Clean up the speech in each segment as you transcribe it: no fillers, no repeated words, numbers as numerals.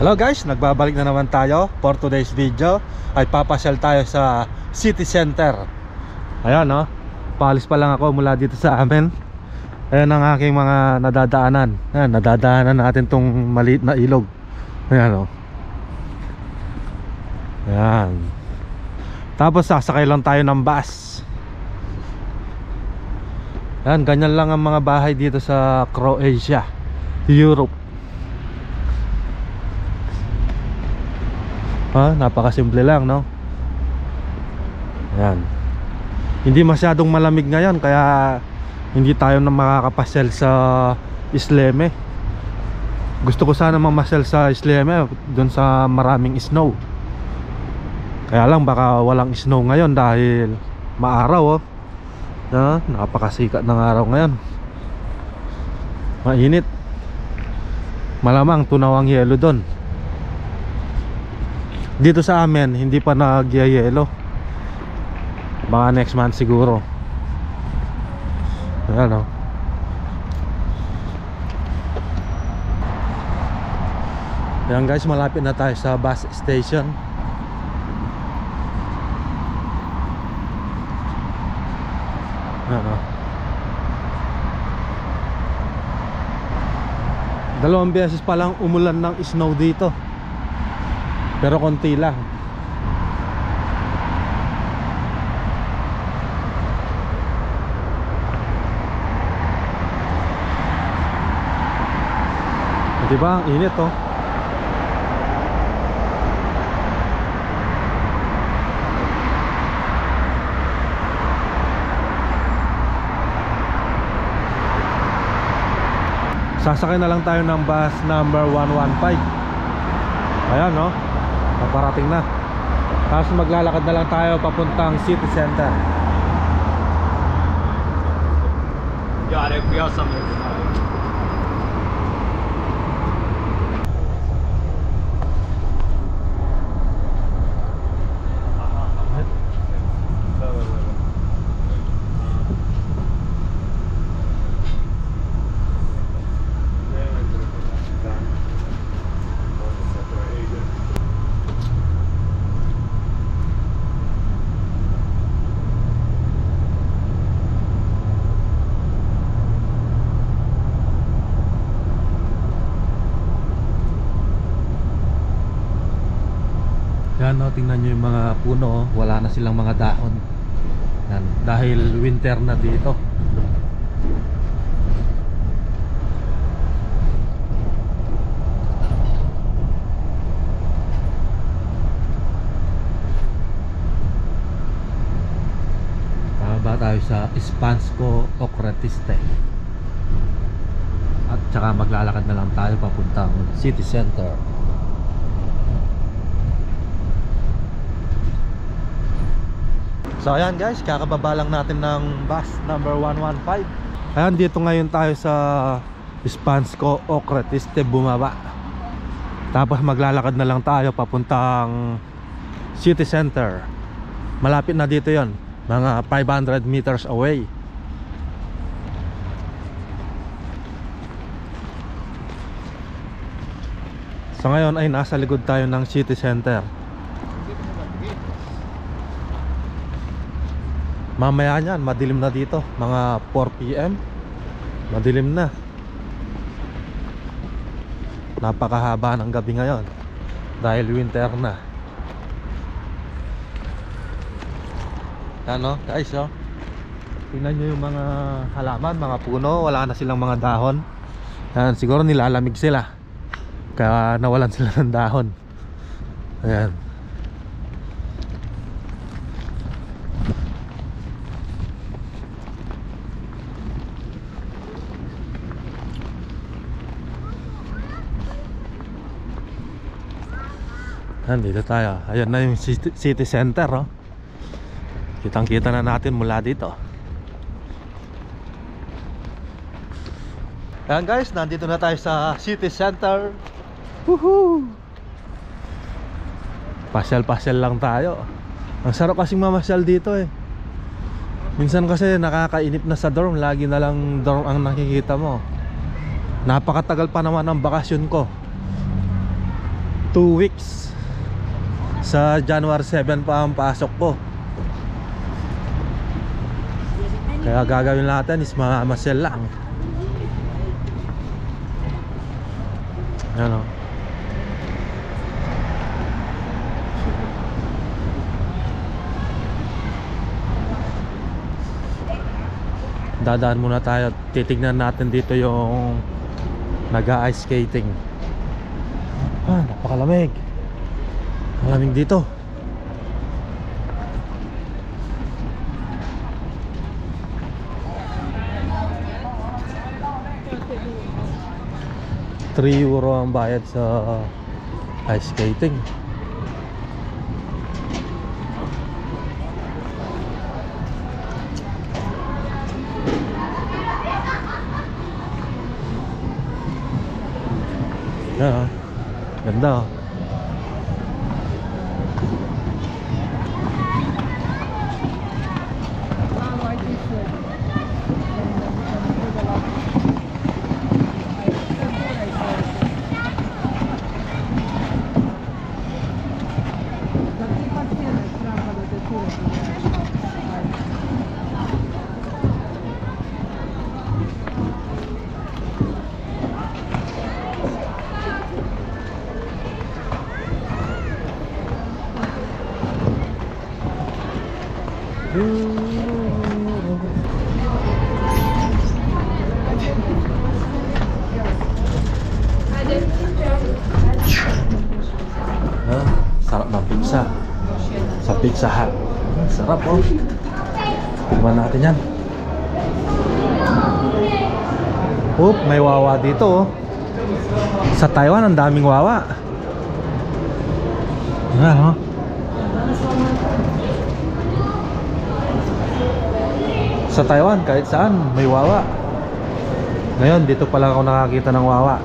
Hello guys, nagbabalik na naman tayo. For today's video ay papasyal tayo sa City Center. Ayan no, paalis pa lang ako mula dito sa amin. Ayan ang aking mga nadadaanan. Ayan, nadadaanan natin tong maliit na ilog. Ayan o. Ayan. Tapos sasakay lang tayo ng bus. Ayan, ganyan lang ang mga bahay dito sa Croatia, Europe. Napakasimple lang, no? Ayan. Hindi masyadong malamig ngayon, kaya hindi tayo na makakapasyal sa Isleme. Gusto ko sana mamasyal sa Isleme, doon sa maraming snow. Kaya lang baka walang snow ngayon dahil maaraw, oh. Napakasikat ng araw ngayon. Mainit. Malamang tunaw ang yelo doon. Dito sa amin hindi pa nagyayelo. Baka next month siguro. Ayan o. Ayan guys, malapit na tayo sa bus station. Ayan o. 2 beses pa lang umulan ng snow dito, pero konti lang. Diba? Ang init, oh. Sasakay na lang tayo ng bus number 115. Ayan, no? Paparating na. Tapos maglalakad na lang tayo papuntang City Center. Ja, det är jag som Yan, no, tingnan nyo yung mga puno, wala na silang mga dahon. Yan, dahil winter na dito. Pababa tayo sa Spansko Okretiste. At saka maglalakad na lang tayo papuntang City Center. So ayan guys, kakababa lang natin ng bus number 115. Ayan, dito ngayon tayo sa Spansko Okretiste bumaba. Tapos maglalakad na lang tayo papuntang City Center. Malapit na dito yon, mga 500 meters away. So ngayon ay nasa likod tayo ng City Center. Mamaya niyan, madilim na dito. Mga 4 PM madilim na. Napakahaba ng gabi ngayon dahil winter na. Ano guys, oh, tingnan nyo yung mga halaman, mga puno. Wala na silang mga dahon. Yan, siguro nilalamig sila kaya nawalan sila ng dahon. Ayan. Dito tayo. Ayan na yung city center, oh. Kitang kita na natin mula dito. Ayan guys, nandito na tayo sa city center. Woohoo! Pasyal-pasyal lang tayo. Ang sarap kasing mamasyal dito, eh. Minsan kasi nakakainip na sa dorm. Lagi na lang dorm ang nakikita mo. Napakatagal pa naman ang bakasyon ko. 2 weeks. Sa January 7 pa ang pasok ko. Kaya gagawin natin is mamasyal lang. Yan o. Dadaan muna tayo. Titignan natin dito yung nag-ice skating. Napakalamig. Malamig dito. €3 ang bayad sa ice skating. Yan, ganda. Sarap ng pizza sa Pizza Hut. Sarap oh. Kumain natin yan. May wawa dito oh. Sa Taiwan ang daming wawa. Yan oh. Sa Taiwan kahit saan may wawa. Ngayon dito pa lang ako nakakita ng wawa.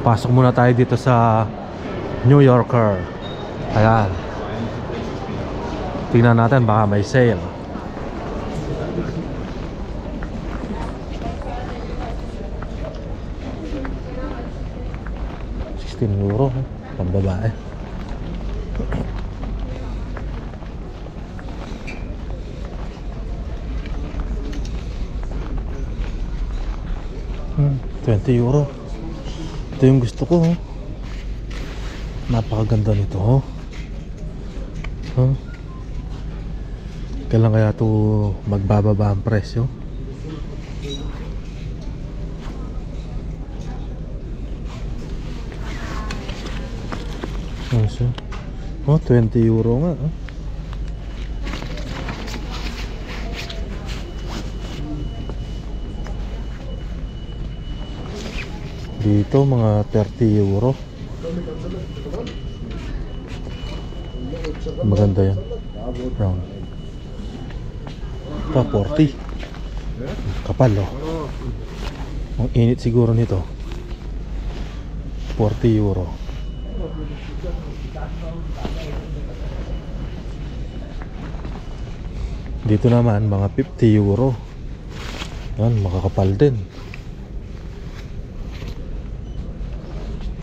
Pasok muna tayo dito sa New Yorker. Ayan. Tingnan natin baka may sale. €16 pang babae. €20. Ito yung gusto ko oh. Napakaganda nito oh. Kailan kaya ito magbababa ang presyo? Oh, €20 nga oh. Dito mga €30. Maganda yan. Brown. Ito 40. Kapal oh. Ang init siguro nito. €40. Dito naman mga €50. Yan, makakapal din.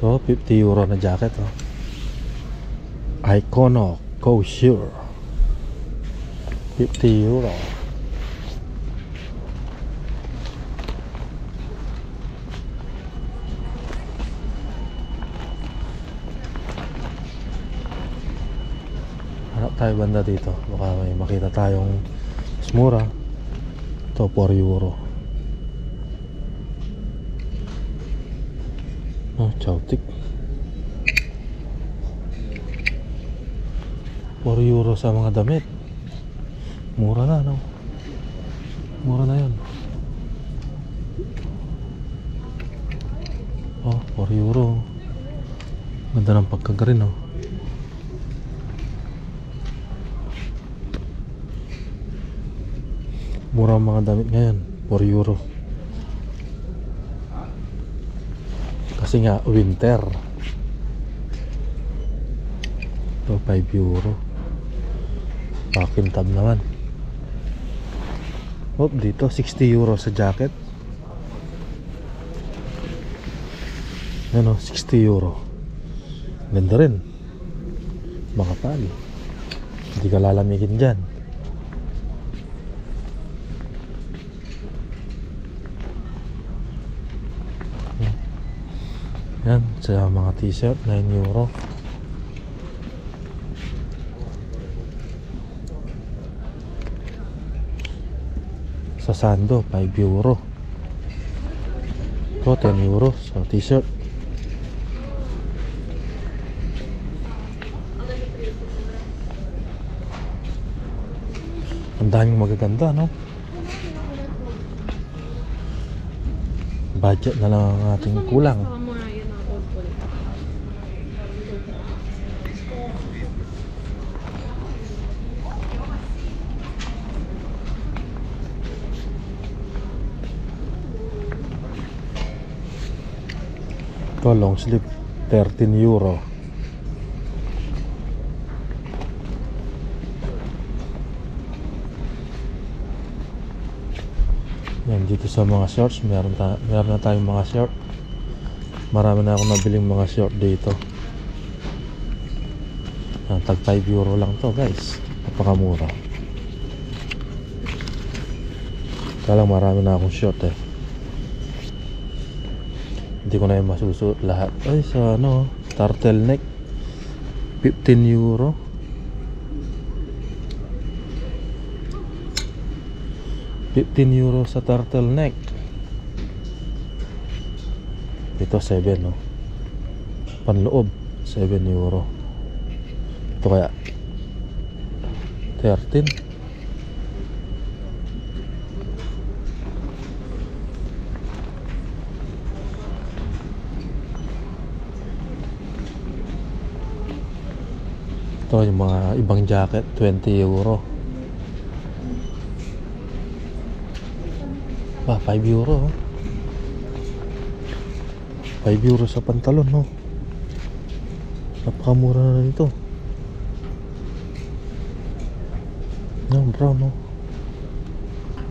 Ito, €50 na jacket oh. Icono Couture. €50. Hanap tayo banda dito. Baka may makita tayong mas mura. Ito, €4. Oh, chowtik. €4 sa mga damit. Mura na, no? Mura na yan. Oh, €4. Ganda ng pagkagarin, no? Mura ang mga damit ngayon. €4. Kasi nga winter. Ito €5. Pakintab naman. Oh, dito 60 euro sa jacket. Ano, 60 euro. Ganda rin. Makapal. Hindi ka lalamigin dyan. Yan, sa mga t-shirt, 9 euro. Sa Sando, 5 euro. Ito, 10 euro sa t-shirt. Ang daming magaganda, no? Budget na lang ang ating kulang. Ito, long sleeve, 13 euro. Yan, dito sa mga shorts, meron na tayong mga short. Marami na akong nabiling mga short dito. Yan, tag 5 euro lang to, guys. Napakamura. Kaya lang marami na akong short eh. Hindi ko na yung masusuot lahat. Ay, sa ano, turtleneck, 15 euro. €15 sa turtleneck. Ito 7, no? Panloob 7 euro. Ito kaya 13. Ito yung mga ibang jacket, 20 euro. Ah, 5 euro. 5 euro sa pantalon, no? Napakamura na nito. No, brown, no?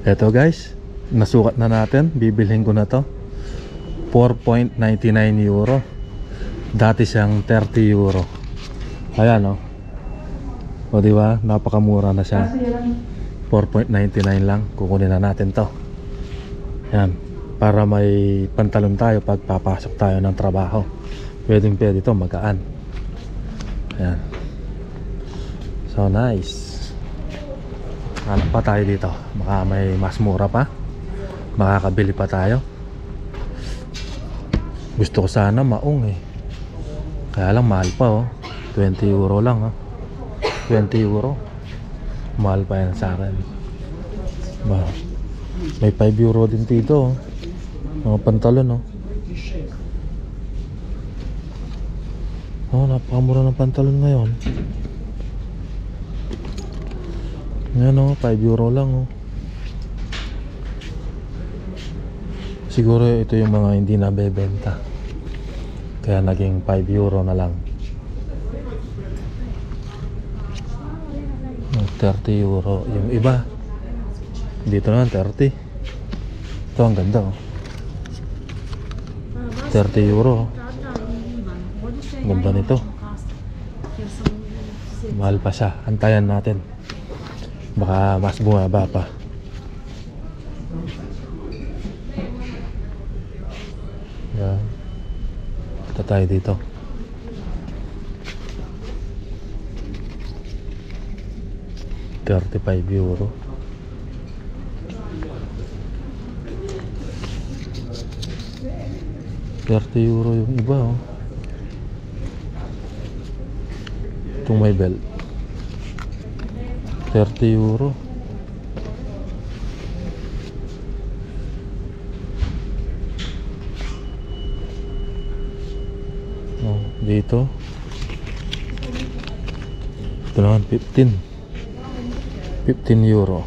Eto, guys, nasukat na natin. Bibilhin ko na to. 4.99 euro. Dati siyang 30 euro. Ayan, no? O, diba? Napakamura na siya. 4.99 lang. Kukunin na natin to. Yan, para may pantalon tayo pag papasok tayo ng trabaho. Pwedeng pwede ito, magaan. Yan. So nice. Hanap pa tayo dito. Baka may mas mura pa. Makakabili pa tayo. Gusto ko sana maong eh. Kaya lang mahal pa oh. 20 euro lang oh. 20 euro. Mahal pa yan sa akin. Bah. May 5 euro din dito oh. Mga pantalon oh. Oh, napakamura ng pantalon ngayon. Ngayon oh, 5 euro lang oh. Siguro ito yung mga hindi nabebenta. Kaya naging 5 euro na lang. 30 euro yung iba. Dito naman 30. Ito ang ganda oh. 30 euro. Ganda nito. Mahal pa siya. Antayan natin. Baka mas bumaba pa. Yan. Ito tayo dito. €35. €30 yung iba oh. Itong may belt €30. Oh, dito ito naman 15 euro.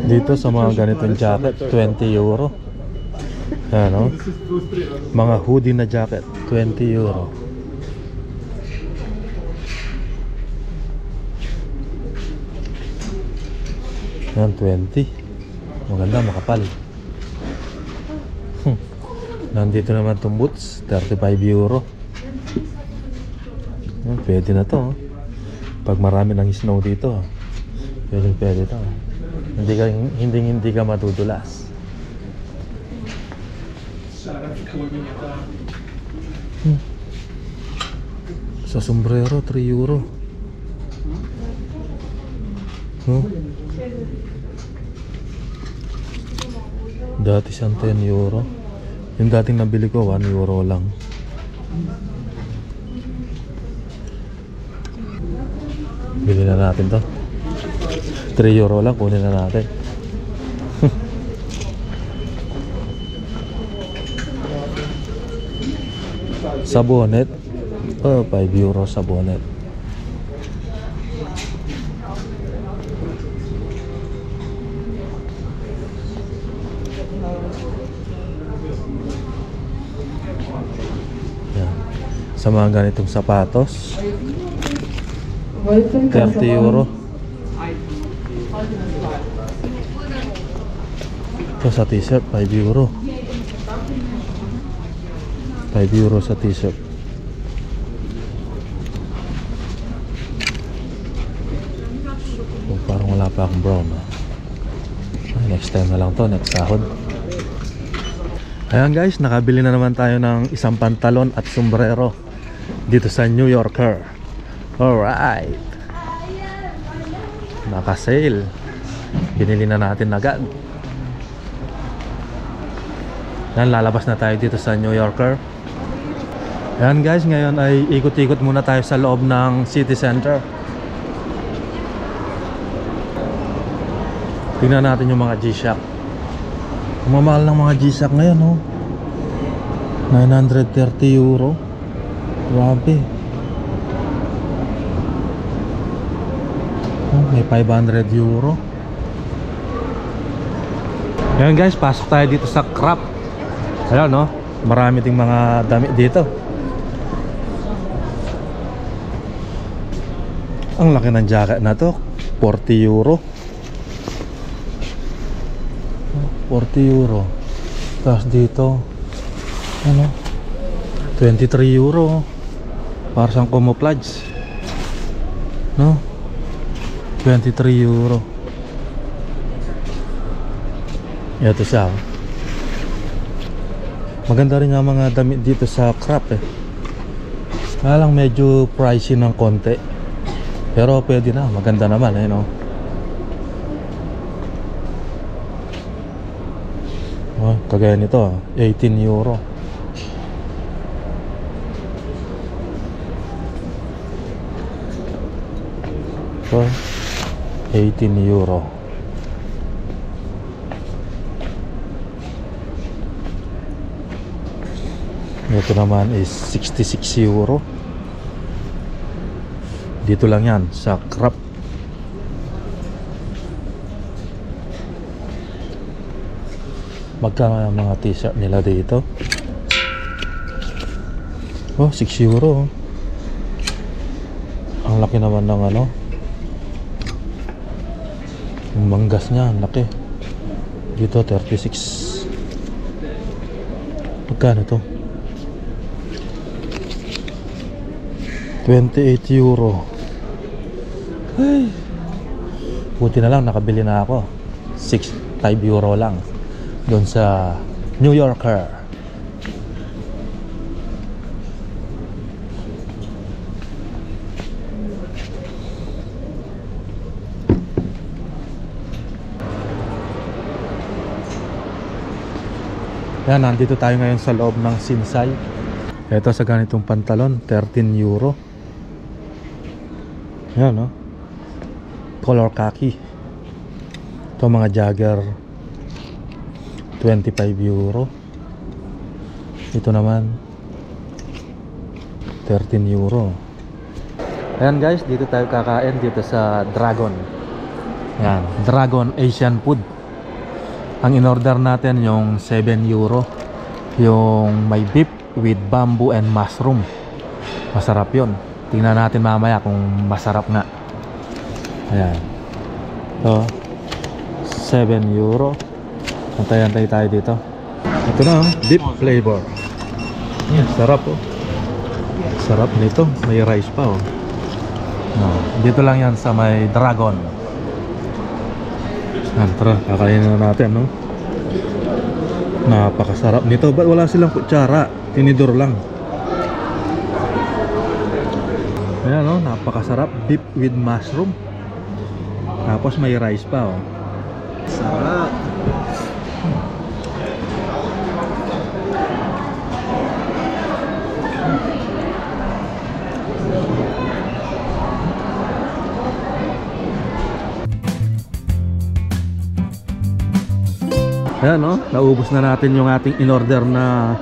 Dito sa mga ganitong jacket 20 euro. Ano? Mga hoodie na jacket 20 euro. Yan, 20. Maganda, makapal. Nandito naman itong boots, 35 euro. Yan, pwede na to. Pag marami ng snow dito, pwede to. Hindi ka matutulas. Sa sombrero, 3 euro. Dati siyang 10 euro. Yung dating nabili ko 1 euro lang. Bili na natin to. 3 euro lang, kunin na natin. Sa bonnet, 5 euro sa bonnet. Yan. Sa mga ganitong sapatos, 30 euro. Ito sa t-shirt, 5 euro. 5 euro sa t-shirt. Oh, parang wala pa akong brown. Next time na lang to, next sahod. Ayan guys, nakabili na naman tayo ng isang pantalon at sombrero dito sa New Yorker. Alright, naka-sale. Binili na natin agad. Yan, lalabas na tayo dito sa New Yorker. Ayan guys, ngayon ay ikot-ikot muna tayo sa loob ng city center. Tingnan natin yung mga G-Shock. Ang mamahal ng mga G-Shock ngayon, oh. 930 euro. Grabe. Oh, may 500 euro. Ayan guys, pasok tayo dito sa Crop. Ayan, no? Marami ding mga damit dito. Ang laki ng jacket na to, 40 euro. 40 euro. Tapos dito, ano, 23 euro. Para siyang camouflage, no? 23 euro. Ito siya. Maganda rin nga mga damit dito sa Crop eh. Kaya lang medyo pricey ng konti. Pero pwede na, maganda naman eh, no? Oh, kagaya nito, 18 euro. So, 18 euro. Ito naman is 66 euro. Dito lang yan sa Crop. Magkano ang mga t-shirt nila dito? Oh, 6 euro. Ang laki naman ng ano, yung manggas niya, ang laki. Dito 36. Magkano to? 28 euro. Ay, buti na lang nakabili na ako. 5 euro lang doon sa New Yorker. Yan, nandito tayo ngayon sa loob ng Sinsay. Ito sa ganitong pantalon, 13 euro. Yan, no? Color khaki. Ito mga jogger, 25 euro. Ito naman 13 euro. Ayan guys, dito tayo kakain dito sa Dragon. Yan, Dragon Asian Food. Ang in-order natin yung 7 euro. Yung may beef with bamboo and mushroom. Masarap yun. Tingnan natin mamaya kung masarap nga. Ayan. So, 7 euro. Antay-antay tayo dito. Ito na, oh, deep flavor. Yan, sarap oh. Sarap nito, may rice pa oh. Dito lang yan sa may Dragon. Yan, tara, kakainin na natin, no? Napakasarap nito. Ba't wala silang kutsara? Tinidor lang. Ayan, no? Napakasarap. Beef with mushroom. Tapos may rice pa, oh. Sarap. Ayan, no? Naubos na natin yung ating in-order na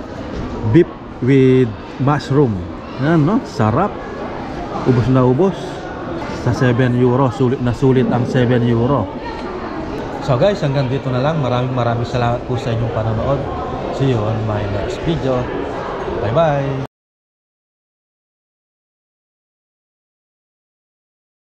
beef with mushroom. Ayan, no? Sarap. Ubos na ubos. Sa 7 euro. Sulit na sulit ang 7 euro. So guys, hanggang dito na lang. Maraming salamat po sa inyong panonood. See you on my next video. Bye bye.